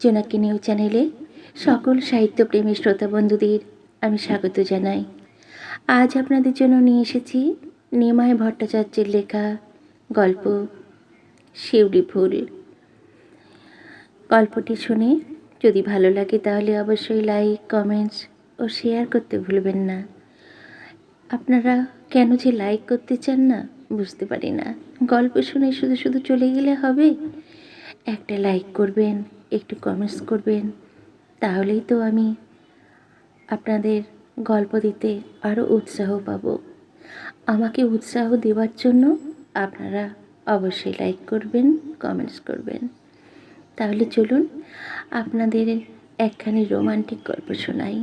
জোনাকি নিউজ চ্যানেলে সকল সাহিত্যপ্রেমী শ্রোতা বন্ধুদের আমি স্বাগত জানাই। আজ আপনাদের জন্য নিয়ে এসেছি নিমাই ভট্টাচার্যের লেখা গল্প শিউলি ফুল। গল্পটি শুনে যদি ভালো লাগে তাহলে অবশ্যই লাইক, কমেন্টস ও শেয়ার করতে ভুলবেন না। আপনারা কেন যে লাইক করতে চান না বুঝতে পারি না। গল্প শুনে শুধু শুধু চলে গেলে হবে? একটা লাইক করবেন, একটু কমেন্টস করবেন, তাহলেই তো আমি আপনাদের গল্প দিতে আরও উৎসাহ পাব। আমাকে উৎসাহ দেওয়ার জন্য আপনারা অবশ্যই লাইক করবেন, কমেন্টস করবেন। তাহলে চলুন আপনাদের একখানি রোমান্টিক গল্প শোনাই।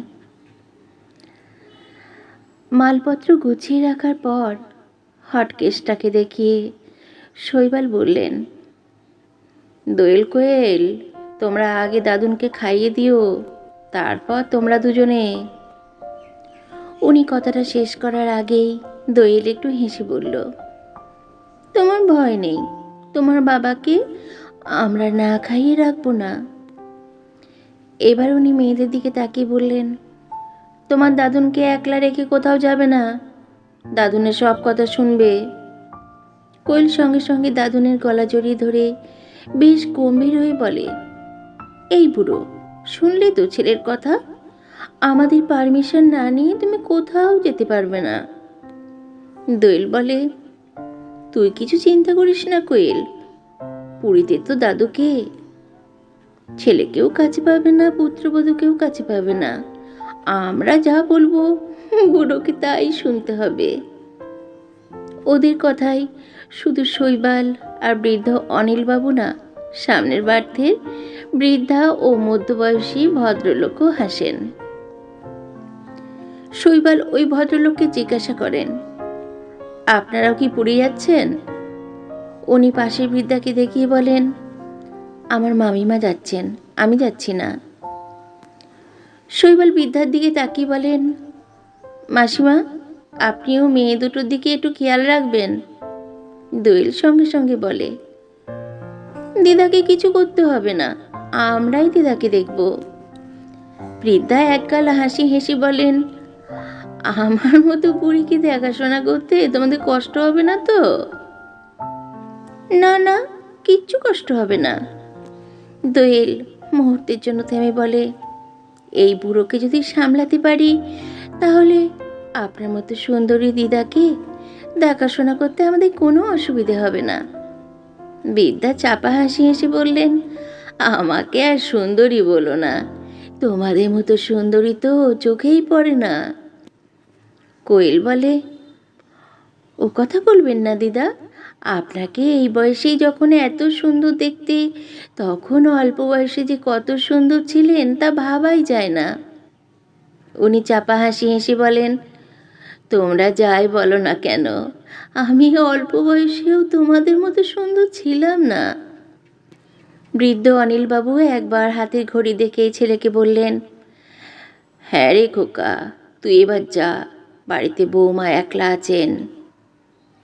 মালপত্র গুছিয়ে রাখার পর হটকেসটাকে দেখিয়ে শৈবাল বললেন, দোয়েল কোয়েল, তোমরা আগে দাদুনকে খাইয়ে দিও, তারপর তোমরা দুজনে। উনি কথাটা শেষ করার আগেই দোয়েল একটু হেসে বলল, তোমার ভয় নেই, তোমার বাবাকে আমরা না খাইয়ে রাখবো না। এবার উনি মেয়েদের দিকে তাকিয়ে বললেন, তোমার দাদুনকে একলা রেখে কোথাও যাবে না, দাদুনের সব কথা শুনবে। কোয়েল সঙ্গে সঙ্গে দাদুনের গলা জড়িয়ে ধরে বেশ গম্ভীর হয়ে বলে, এই বুড়ো, শুনলে তো ছেলের কথা, আমাদের পারমিশন না নিয়ে তুমি কোথাও যেতে পারবে না। দোয়েল বলে, তুই কিছু চিন্তা করিস না কোয়েল, পুরীতে তো দাদুকে ছেলেকেও কাছে পাবে না, পুত্রবধূকেও কাছে পাবে না, আমরা যা বলবো বুড়োকে তাই শুনতে হবে। ওদের কথাই শুধু শৈবাল আর বৃদ্ধ অনিলবাবু না, সামনের বার্থের বৃদ্ধা ও মধ্যবয়সী ভদ্রলোকও হাসেন। শৈবাল ওই ভদ্রলোককে জিজ্ঞাসা করেন, আপনারাও কি পুরী যাচ্ছেন? উনি পাশের বৃদ্ধাকে দেখিয়ে বলেন, আমার মামিমা যাচ্ছেন, আমি যাচ্ছি না। শৈবাল বৃদ্ধার দিকে তাকিয়ে বলেন, মাসিমা, আপনিও মেয়ে দুটোর দিকে একটু খেয়াল রাখবেন। দোয়েল সঙ্গে সঙ্গে বলে, দিদাকে কিছু করতে হবে না, আমরাই দিদাকে দেখব। বৃদ্ধা একগাল হাসি হেসে বলেন, আমার মতো বুড়িকে দেখাশোনা করতে তোমাদের কষ্ট হবে না তো? না না, কিচ্ছু কষ্ট হবে না। দোয়েল মুহূর্তের জন্য থেমে বলে, এই বুড়োকে যদি সামলাতে পারি তাহলে আপনার মতো সুন্দরী দিদাকে দেখাশোনা করতে আমাদের কোনো অসুবিধে হবে না। বৃদ্ধা চাপা হাসি হেসে বললেন, আমাকে আর সুন্দরী বলো না, তোমাদের মতো সুন্দরী তো চোখেই পড়ে না। কোয়েল বলে, ও কথা বলবেন না দিদা, আপনাকে এই বয়সেই যখন এত সুন্দর দেখতে, তখন অল্প বয়সে যে কত সুন্দর ছিলেন তা ভাবাই যায় না। উনি চাপা হাসি হেসে বলেন, তোমরা যাই বলো না কেন, আমি অল্প বয়সেও তোমাদের মতো সুন্দর ছিলাম না। বৃদ্ধ অনিলবাবু একবার হাতের ঘড়ি দেখে ছেলেকে বললেন, হ্যাঁ রে খোকা, তুই এবার যা, বাড়িতে বৌমা একলা আছেন।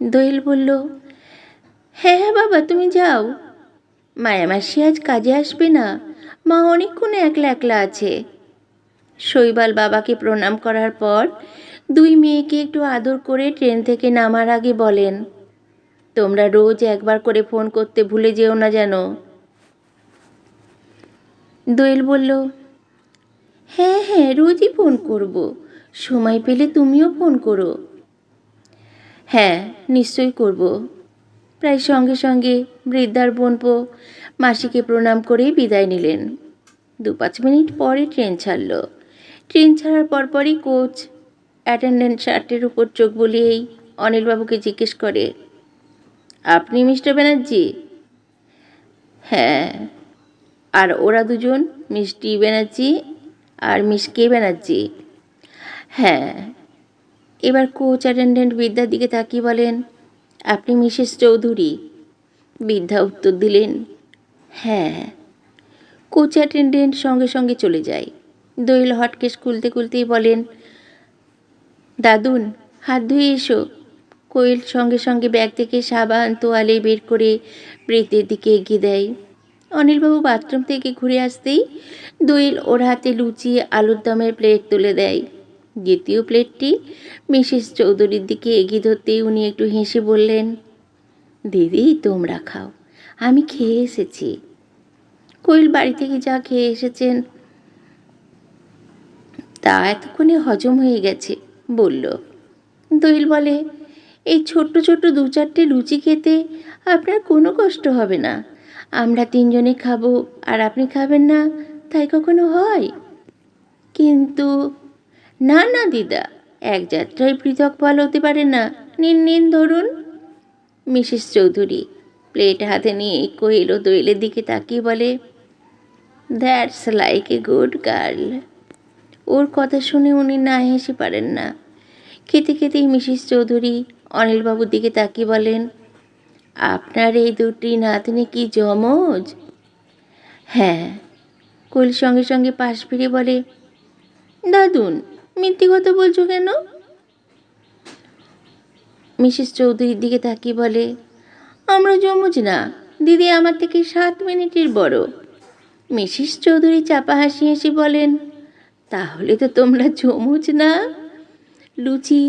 দোয়েল বলল, হ্যাঁ হ্যাঁ বাবা, তুমি যাও, মায়ামাসি আজ কাজে আসবে না, মা অনেকক্ষণ একলা একলা আছে। শৈবাল বাবাকে প্রণাম করার পর দুই মেয়েকে একটু আদর করে ট্রেন থেকে নামার আগে বলেন, তোমরা রোজ একবার করে ফোন করতে ভুলে যেও না যেন। দোয়েল বলল, হ্যাঁ হ্যাঁ, রোজই ফোন করব, সময় পেলে তুমিও ফোন করো। হ্যাঁ নিশ্চয়ই করব। প্রায় সঙ্গে সঙ্গে বৃদ্ধার বোনপো মাসিকে প্রণাম করে বিদায় নিলেন। 2-5 মিনিট পরে ট্রেন ছাড়ল। ট্রেন ছাড়ার পরপরই কোচ অ্যাটেন্ডেন্ট শার্টের উপর চোখ বুলিয়েই অনিলবাবুকে জিজ্ঞেস করে, আপনি মিস্টার ব্যানার্জি? হ্যাঁ। আর ওরা দুজন, মিস টি ব্যানার্জি আর মিস কে ব্যানার্জি? হ্যাঁ। এবার কোচ অ্যাটেন্ডেন্ট বৃদ্ধার দিকে তাকিয়ে বলেন, আপনি মিসেস চৌধুরী? বৃদ্ধা উত্তর দিলেন, হ্যাঁ। কোচ অ্যাটেন্ডেন্ট সঙ্গে সঙ্গে চলে যায়। দোয়েল হটকেস খুলতে খুলতেই বলেন, দাদুন, হাত ধুয়ে এসো। কোয়েল সঙ্গে সঙ্গে ব্যাগ থেকে সাবান তোয়ালে বের করে বৃদ্ধের দিকে এগিয়ে দেয়। অনিলবাবু বাথরুম থেকে ঘুরে আসতেই দোয়েল ওর হাতে লুচি আলুর দমের প্লেট তুলে দেয়। দ্বিতীয় প্লেটটি মিসেস চৌধুরীর দিকে এগিয়ে ধরতেই উনি একটু হেসে বললেন, দিদি তোমরা খাও, আমি খেয়ে এসেছি। কোয়েল বাড়ি থেকে যা খেয়ে এসেছেন তা এতক্ষণে হজম হয়ে গেছে বলল। দোয়েল বলে, এই ছোট্ট ছোট্ট 2-4টে লুচি খেতে আপনার কোনো কষ্ট হবে না। আমরা 3জনে খাবো আর আপনি খাবেন না, তাই কখনো হয়? কিন্তু না না দিদা, এক যাত্রায় পৃথক ফল হতে পারে না। নিন নিন ধরুন। মিসেস চৌধুরী প্লেট হাতে নিয়ে কোয়েল ও দোয়েলের দিকে তাকিয়ে বলে, that's like a good girl. ওর কথা শুনে উনি না হেসে পারেন না। খেতে খেতেই মিসেস চৌধুরী অনিলবাবুর দিকে তাকিয়ে বলেন, আপনার এই দুটি নাতনি কি জমজ? হ্যাঁ। কোয়েল সঙ্গে সঙ্গে পাশ ফিরে বলে, দাদুন মিথ্যে কথা বলছো কেন? মিসেস চৌধুরীর দিকে তাকিয়ে বলে, আমরা জমজ না, দিদি আমার থেকে 7 মিনিটের বড়। মিসেস চৌধুরী চাপা হাসি হেসে বলেন, তাহলে তো তোমরা জমজ না। লুচি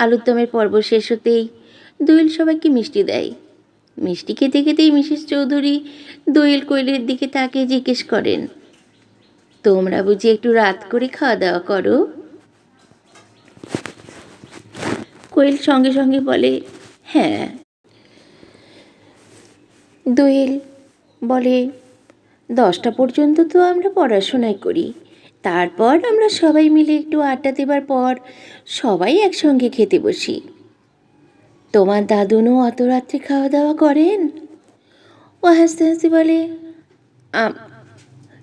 আলুর দমের পর্ব শেষ হতেই দোয়েল সবাইকে মিষ্টি দেয়। মিষ্টি খেতে খেতেই মিসেস চৌধুরী দোয়েল কোয়েলের দিকে তাকিয়ে জিজ্ঞেস করেন, তোমরা বুঝি একটু রাত করে খাওয়া দাওয়া করো? কোয়েল সঙ্গে সঙ্গে বলে, হ্যাঁ। দোয়েল বলে, 10টা পর্যন্ত তো আমরা পড়াশোনাই করি, তারপর আমরা সবাই মিলে একটু আড্ডা দেবার পর সবাই একসঙ্গে খেতে বসি। তোমার দাদুনও অত রাত্রে খাওয়া দাওয়া করেন? ও হাসতে হাসতে বলে,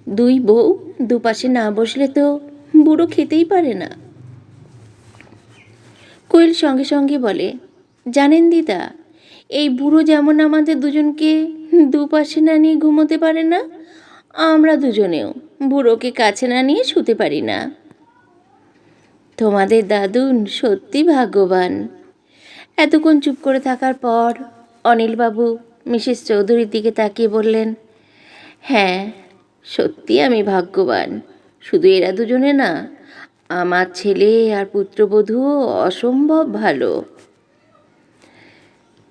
দুই বউ দুপাশে না বসলে তো বুড়ো খেতেই পারে না। কোয়েল সঙ্গে সঙ্গে বলে, জানেন দিদা, এই বুড়ো যেমন আমাদের দুজনকে দুপাশে না নিয়ে ঘুমোতে পারে না, আমরা দুজনেও বুড়োকে কাছে না নিয়ে শুতে পারি না। তোমাদের দাদুন সত্যি ভাগ্যবান। এতক্ষণ চুপ করে থাকার পর অনিলবাবু মিসেস চৌধুরীর দিকে তাকিয়ে বললেন, হ্যাঁ সত্যি আমি ভাগ্যবান। শুধু এরা দুজনে না, আমার ছেলে আর পুত্রবধূও অসম্ভব ভালো।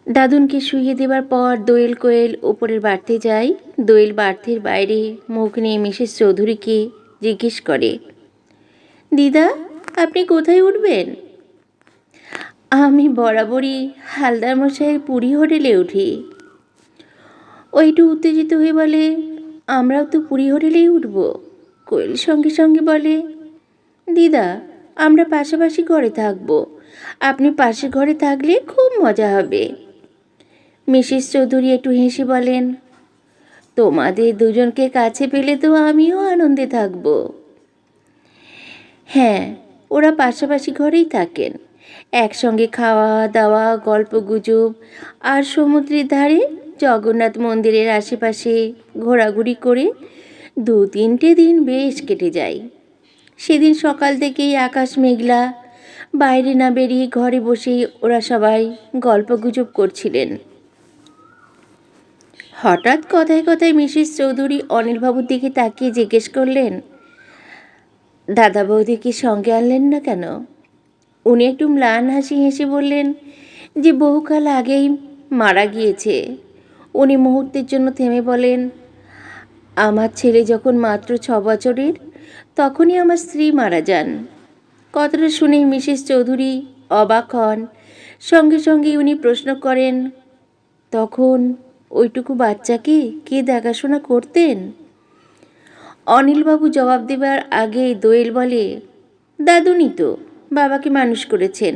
দাদুনকে শুইয়ে দেবার পর দোয়েল কোয়েল উপরের বাড়তে যায়। দোয়েল বাড়তির বাইরে মুখ নিয়ে মিসেস চৌধুরীকে জিজ্ঞেস করে, দিদা আপনি কোথায় উঠবেন? আমি বরাবরই হালদার মশাইয়ের পুরী হোটেলে উঠি। ও একটু উত্তেজিত হয়ে বলে, আমরাও তো পুরী হোটেলেই উঠব। কোয়েল সঙ্গে সঙ্গে বলে, দিদা আমরা পাশাপাশি ঘরে থাকব, আপনি পাশে ঘরে থাকলে খুব মজা হবে। মিসেস চৌধুরী একটু হেসে বলেন, তোমাদের দুজনকে কাছে পেলে তো আমিও আনন্দে থাকব। হ্যাঁ ওরা পাশাপাশি ঘরেই থাকেন, একসঙ্গে খাওয়া দাওয়া গল্প গুজব আর সমুদ্রের ধারে জগন্নাথ মন্দিরের আশেপাশে ঘোরাঘুরি করে 2-3টে দিন বেশ কেটে যায়। সেদিন সকাল থেকেই আকাশ মেঘলা, বাইরে না বেরিয়ে ঘরে বসেই ওরা সবাই গল্পগুজব করছিলেন। হঠাৎ কথায় কথায় মিসেস চৌধুরী অনিলবাবুর দিকে তাকিয়ে জিজ্ঞেস করলেন, দাদা বৌদিকে সঙ্গে আনলেন না কেন? উনি একটু ম্লান হাসি হেসে বললেন যে বহুকাল আগেই মারা গিয়েছে। উনি মুহূর্তের জন্য থেমে বলেন, আমার ছেলে যখন মাত্র 6 বছরের তখনই আমার স্ত্রী মারা যান। কথাটা শুনেই মিসেস চৌধুরী অবাক হন। সঙ্গে সঙ্গে উনি প্রশ্ন করেন, তখন ওইটুকু বাচ্চাকে কে দেখাশোনা করতেন? অনিলবাবু জবাব দেবার আগেই দোয়েল বলে, দাদুনি তো বাবাকে মানুষ করেছেন।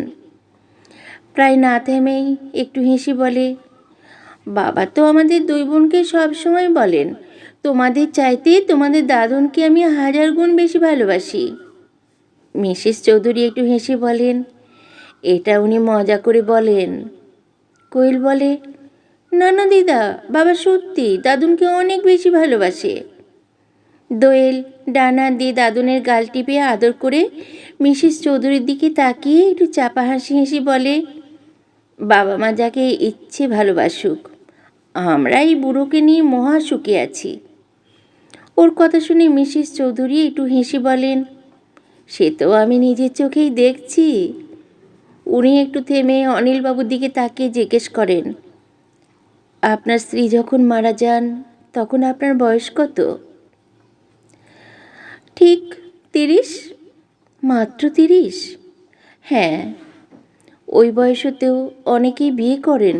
প্রায় না থেমেই একটু হেসে বলে, বাবা তো আমাদের 2 বোনকে সবসময় বলেন, তোমাদের চাইতে তোমাদের দাদুনকে আমি 1000 গুণ বেশি ভালোবাসি। মিসেস চৌধুরী একটু হেসে বলেন, এটা উনি মজা করে বলেন। কোয়েল বলে, না না দিদা, বাবা সত্যি দাদুনকে অনেক বেশি ভালোবাসে। দোয়েল ডানা দিয়ে দাদুনের গাল টিপে আদর করে মিসেস চৌধুরীর দিকে তাকিয়ে একটু চাপা হাসি হেসে বলে, বাবা মা যাকে ইচ্ছে ভালোবাসুক, আমরা এই বুড়োকে নিয়ে মহা সুখে আছি। ওর কথা শুনে মিসেস চৌধুরী একটু হেসে বলেন, সে তো আমি নিজের চোখেই দেখছি। উনি একটু থেমে অনিলবাবুর দিকে তাকিয়ে জিজ্ঞেস করেন, আপনার স্ত্রী যখন মারা যান তখন আপনার বয়স কত? ঠিক 30। মাত্র 30? হ্যাঁ, ওই বয়সেতেও অনেকেই বিয়ে করেন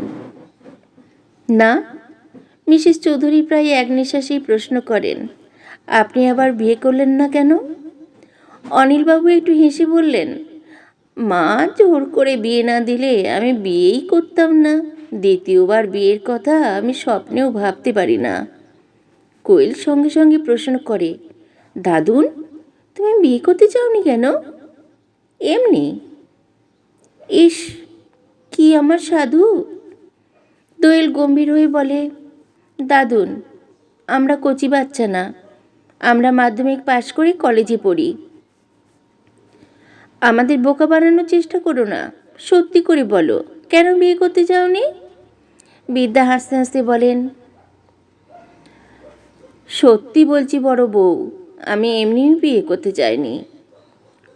না? মিসেস চৌধুরী প্রায় এক নিঃশ্বাসেই প্রশ্ন করেন, আপনি আবার বিয়ে করলেন না কেন? অনিলবাবু একটু হেসে বললেন, মা জোর করে বিয়ে না দিলে আমি বিয়েই করতাম না। দ্বিতীয়বার বিয়ের কথা আমি স্বপ্নেও ভাবতে পারি না। কোয়েল সঙ্গে সঙ্গে প্রশ্ন করে, দাদুন, তুমি বিয়ে করতে চাওনি কেন? এমনি। ইস, কি আমার সাধু। দোয়েল গম্ভীর হয়ে বলে, দাদুন, আমরা কচি বাচ্চা না, আমরা মাধ্যমিক পাশ করে কলেজে পড়ি। আমাদের বোকা বানানোর চেষ্টা করো না, সত্যি করে বলো, কেন বিয়ে করতে চাওনি? বিদ্যা হাসতে হাসতে বলেন, সত্যি বলছি বড় বউ, আমি এমনিই বিয়ে করতে চাইনি।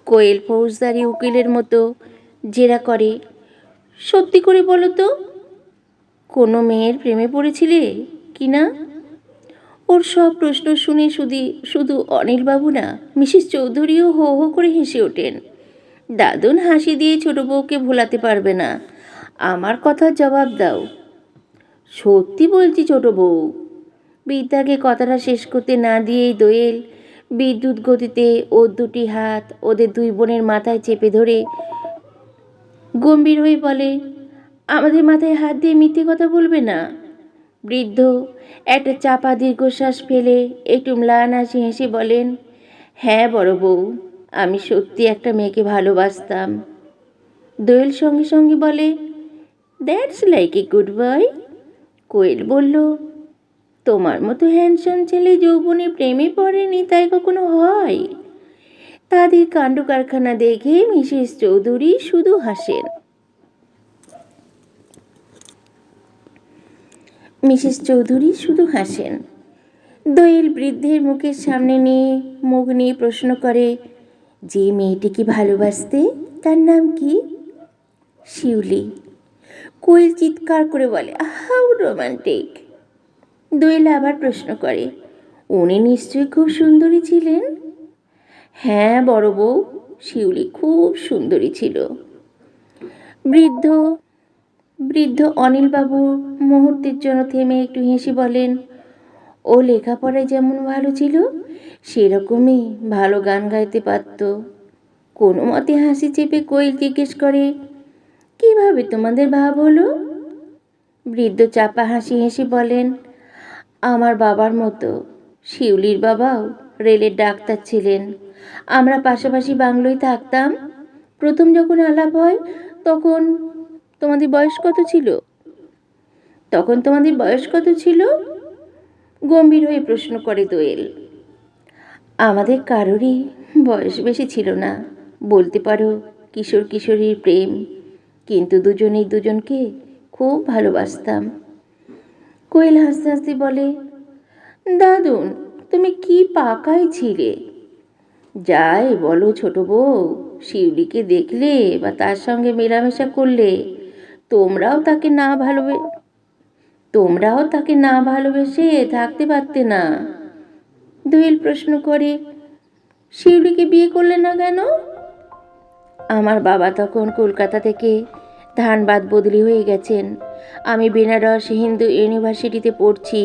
কোয়েল ফৌজদারি উকিলের মতো জেরা করে, সত্যি করে বলো তো, কোনো মেয়ের প্রেমে পড়েছিলে কি না? ওর সব প্রশ্ন শুনে শুধু অনিলবাবু না, মিসেস চৌধুরীও হো হো করে হেসে ওঠেন। দাদুন হাসি দিয়ে ছোট বউকে ভোলাতে পারবে না। আমার কথার জবাব দাও। সত্যি বলছি ছোট বউ। বিদ্যাকে কথাটা শেষ করতে না দিয়েই দোয়েল বিদ্যুৎ গতিতে ওর দুটি হাত ওদের দুই বোনের মাথায় চেপে ধরে গম্ভীর হয়ে বলে, আমাদের মাথায় হাত দিয়ে মিথ্যে কথা বলবে না। বৃদ্ধ একটা চাপা দীর্ঘশ্বাস ফেলে একটু ম্লান হাসি হেসে বলেন, হ্যাঁ বড় বউ, আমি সত্যি একটা মেয়েকে ভালোবাসতাম। দোয়েল সঙ্গে সঙ্গে বলে, that's like a good boy. Koel বলল, তোমার মতো হ্যান্ডসাম ছেলে যৌবনে প্রেমে পড়েনি তাই কখনো হয়? তাদের কাণ্ড কারখানা দেখে মিসেস চৌধুরী শুধু হাসেন। মিসেস চৌধুরী শুধু হাসেন। দোয়েল বৃদ্ধের মুখের সামনে নিয়ে মুখ নিয়ে প্রশ্ন করে, যে মেয়েটিকে ভালোবাসতে তার নাম কি? শিউলি। কোয়েল চিৎকার করে বলে, হাউ রোমান্টিক। দোয়েল আবার প্রশ্ন করে, উনি নিশ্চয়ই খুব সুন্দরী ছিলেন? হ্যাঁ বড় বউ, শিউলি খুব সুন্দরী ছিল। বৃদ্ধ বৃদ্ধ অনিলবাবু মুহূর্তের জন্য থেমে একটু হেসে বলেন, ও লেখাপড়ায় যেমন ভালো ছিল সেরকমই ভালো গান গাইতে পারত। কোনো মতে হাসি চেপে কোয়েল জিজ্ঞেস করে, কিভাবে তোমাদের ভাব হলো? বৃদ্ধ চাপা হাসি হেসে বলেন, আমার বাবার মতো। শিউলির বাবাও রেলের ডাক্তার ছিলেন। আমরা পাশাপাশি বাংলোয় থাকতাম। প্রথম যখন আলাপ হয় তখন তোমাদের বয়স কত ছিল? গম্ভীর হয়ে প্রশ্ন করে দোয়েল। আমাদের কারোরই বয়স বেশি ছিল না, বলতে পারো কিশোর কিশোরীর প্রেম, কিন্তু দুজনেই দুজনকে খুব ভালোবাসতাম। কোয়েল হাসতে হাসতে বলে, দাদুন, তুমি কি পাকাই ছিলে। যাই বলো ছোট বউ, শিউলিকে দেখলে বা তার সঙ্গে মেলামেশা করলে তোমরাও তাকে না ভালোবেসে থাকতে পারতে না। দোয়েল প্রশ্ন করে, শিউলিকে বিয়ে করলে না কেন? আমার বাবা তখন কলকাতা থেকে ধানবাদ বদলি হয়ে গেছেন। আমি বেনারস হিন্দু ইউনিভার্সিটিতে পড়ছি।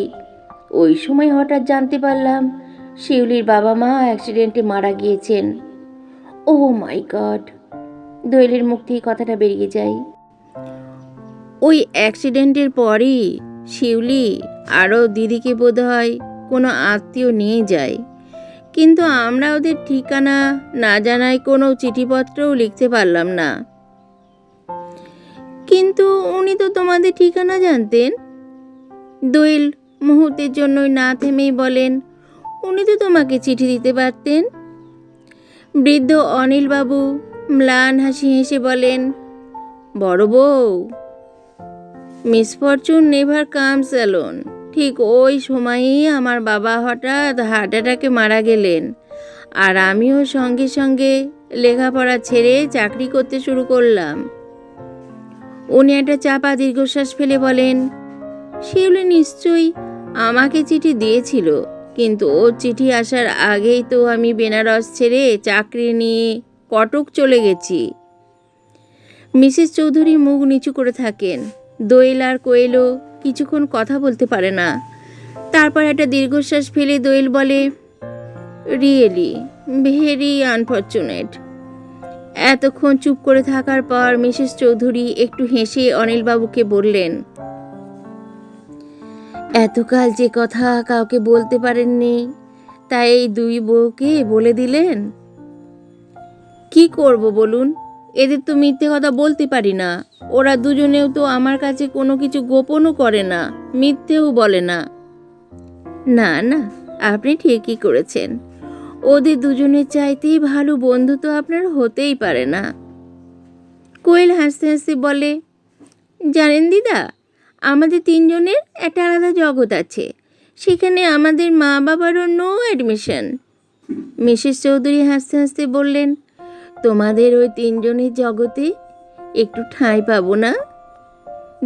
ওই সময় হঠাৎ জানতে পারলাম শিউলির বাবা মা অ্যাক্সিডেন্টে মারা গিয়েছেন। ও মাই গড। দোয়েলের মুখ থেকে কথাটা বেরিয়ে যায়। ওই অ্যাক্সিডেন্টের পরই শিউলি আরও দিদিকে বোধহয় কোনো আত্মীয় নিয়ে যায়, কিন্তু আমরা ওদের ঠিকানা না জানায় কোনো চিঠিপত্রও লিখতে পারলাম না। কিন্তু উনি তো তোমাদের ঠিকানা জানতেন। দোয়েল মুহূর্তের জন্যই না থেমেই বলেন, উনি তো তোমাকে চিঠি দিতে পারতেন। বৃদ্ধ অনিলবাবু ম্লান হাসি হেসে বলেন, বড় বউ, মিসফরচুন নেভার কামস অ্যালোন। ঠিক ওই সময়েই আমার বাবা হঠাৎ হার্ট অ্যাটাকে মারা গেলেন, আর আমিও সঙ্গে সঙ্গে লেখাপড়া ছেড়ে চাকরি করতে শুরু করলাম। উনি একটা চাপা দীর্ঘশ্বাস ফেলে বলেন, শিউলি নিশ্চয়ই আমাকে চিঠি দিয়েছিল, কিন্তু ওর চিঠি আসার আগেই তো আমি বেনারস ছেড়ে চাকরি নিয়ে কটক চলে গেছি। মিসেস চৌধুরী মুখ নিচু করে থাকেন। দোয়েল আর কোয়েলও কিছুক্ষণ কথা বলতে পারে না। তারপর একটা দীর্ঘশ্বাস ফেলে দোয়েল বলে, রিয়েলি ভেরি আনফর্চুনেট। এতক্ষণ চুপ করে থাকার পর মিসেস চৌধুরী একটু হেসে অনিলবাবুকে বললেন, এতকাল যে কথা কাউকে বলতে পারেননি, তাই এই দুই বউকে বলে দিলেন। কি করব বলুন, এদের তো মিথ্যে কথা বলতে পারি না। ওরা দুজনেও তো আমার কাছে কোনো কিছু গোপনও করে না, মিথ্যেও বলে না। না না, আপনি ঠিকই করেছেন। ওদের দুজনের চাইতেই ভালো বন্ধু তো আপনার হতেই পারে না। কোয়েল হাসতে হাসতে বলে, জানেন দিদা, আমাদের তিনজনের একটা আলাদা জগৎ আছে, সেখানে আমাদের মা বাবারও নো অ্যাডমিশন। মিসেস চৌধুরী হাসতে হাসতে বললেন, তোমাদের ওই তিনজনের জগতে একটু ঠাঁই পাবো না?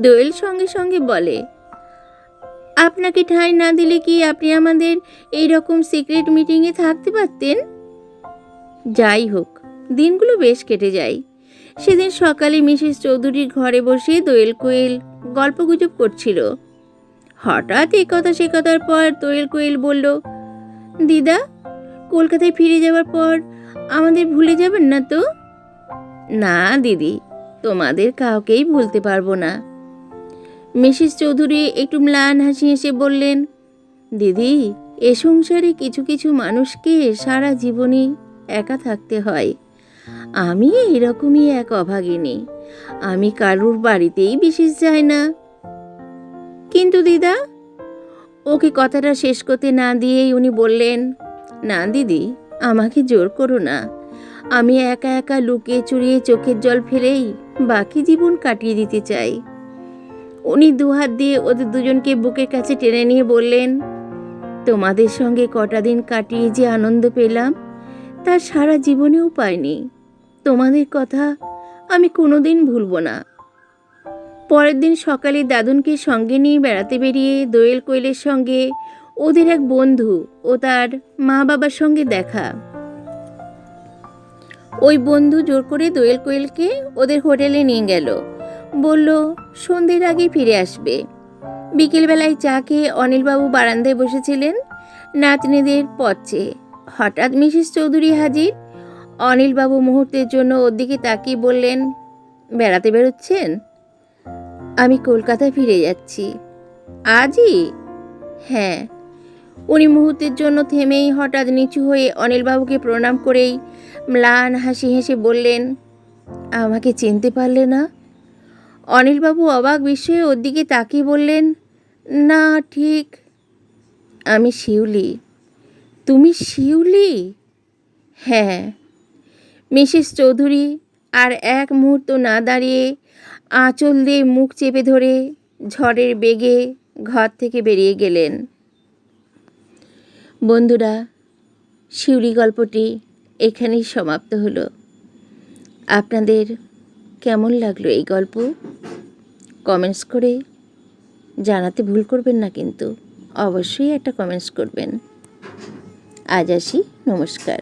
দোয়েল সঙ্গে সঙ্গে বলে, আপনাকে ঠাঁই না দিলে কি আপনি আমাদের এই রকম সিক্রেট মিটিংয়ে থাকতে পারতেন? যাই হোক, দিনগুলো বেশ কেটে যায়। সেদিন সকালে মিসেস চৌধুরীর ঘরে বসে দোয়েল কোয়েল গল্পগুজব করছিল। হঠাৎ এ কথা সে কথার পর দোয়েল কোয়েল বলল, দিদা, কলকাতায় ফিরে যাওয়ার পর আমাদের ভুলে যাবেন না তো? না দিদি, তোমাদের কাউকেই ভুলতে পারবো না। মিসেস চৌধুরী একটু ম্লান হাসি হেসে বললেন, দিদি, এ সংসারে কিছু কিছু মানুষকে সারা জীবনই একা থাকতে হয়। আমি এরকমই এক অভাগিনী। আমি কারুর বাড়িতেই বিশেষ যাই না। কিন্তু দিদা, ওকে কথাটা শেষ করতে না দিয়েই উনি বললেন, না দিদি, আমাকে জোর করো না। আমি একা একা লুকিয়ে চুরিয়ে চোখের জল ফেলেই বাকি জীবন কাটিয়ে দিতে চাই। উনি দুহাত দিয়ে ওদের দুজনকে বুকের কাছে টেনে নিয়ে বললেন, তোমাদের সঙ্গে কটা দিন কাটিয়ে যে আনন্দ পেলাম, তা সারা জীবনেও পাইনি। তোমাদের কথা আমি কোনোদিন ভুলব না। পরের দিন সকালে দাদুনকে সঙ্গে নিয়ে বেড়াতে বেরিয়ে দোয়েল কোয়েলের সঙ্গে ওদের এক বন্ধু ও তার মা বাবার সঙ্গে দেখা। ওই বন্ধু জোর করে দোয়েল কোয়েলকে ওদের হোটেলে নিয়ে গেল। বলল, সন্ধ্যের আগে ফিরে আসবে। বিকেলবেলায় চা খেয়ে অনিলবাবু বারান্দায় বসেছিলেন নাতনিদের পথ চেয়ে। হঠাৎ মিসেস চৌধুরী হাজির। অনিলবাবু মুহূর্তের জন্য ওর দিকে তাকিয়ে বললেন, বেড়াতে বেরোচ্ছেন? আমি কলকাতায় ফিরে যাচ্ছি। আজই? হ্যাঁ। উনি মুহূর্তের জন্য থেমেই হঠাৎ নিচু হয়ে অনিলবাবুকে প্রণাম করেই ম্লান হাসি হেসে বললেন, আমাকে চিনতে পারলে না? অনিলবাবু অবাক বিস্ময়ে ওর দিকে তাকিয়ে বললেন, না ঠিক। আমি শিউলি। তুমি শিউলি? হ্যাঁ। মিসেস চৌধুরী আর এক মুহূর্ত না দাঁড়িয়ে আঁচল দিয়ে মুখ চেপে ধরে ঝড়ের বেগে ঘর থেকে বেরিয়ে গেলেন। বন্ধুরা, শিউলি গল্পটি এখানেই সমাপ্ত হলো। আপনাদের কেমন লাগলো এই গল্প? কমেন্টস করে জানাতে ভুল করবেন না, কিন্তু অবশ্যই একটা কমেন্টস করবেন। আজ আসি, নমস্কার।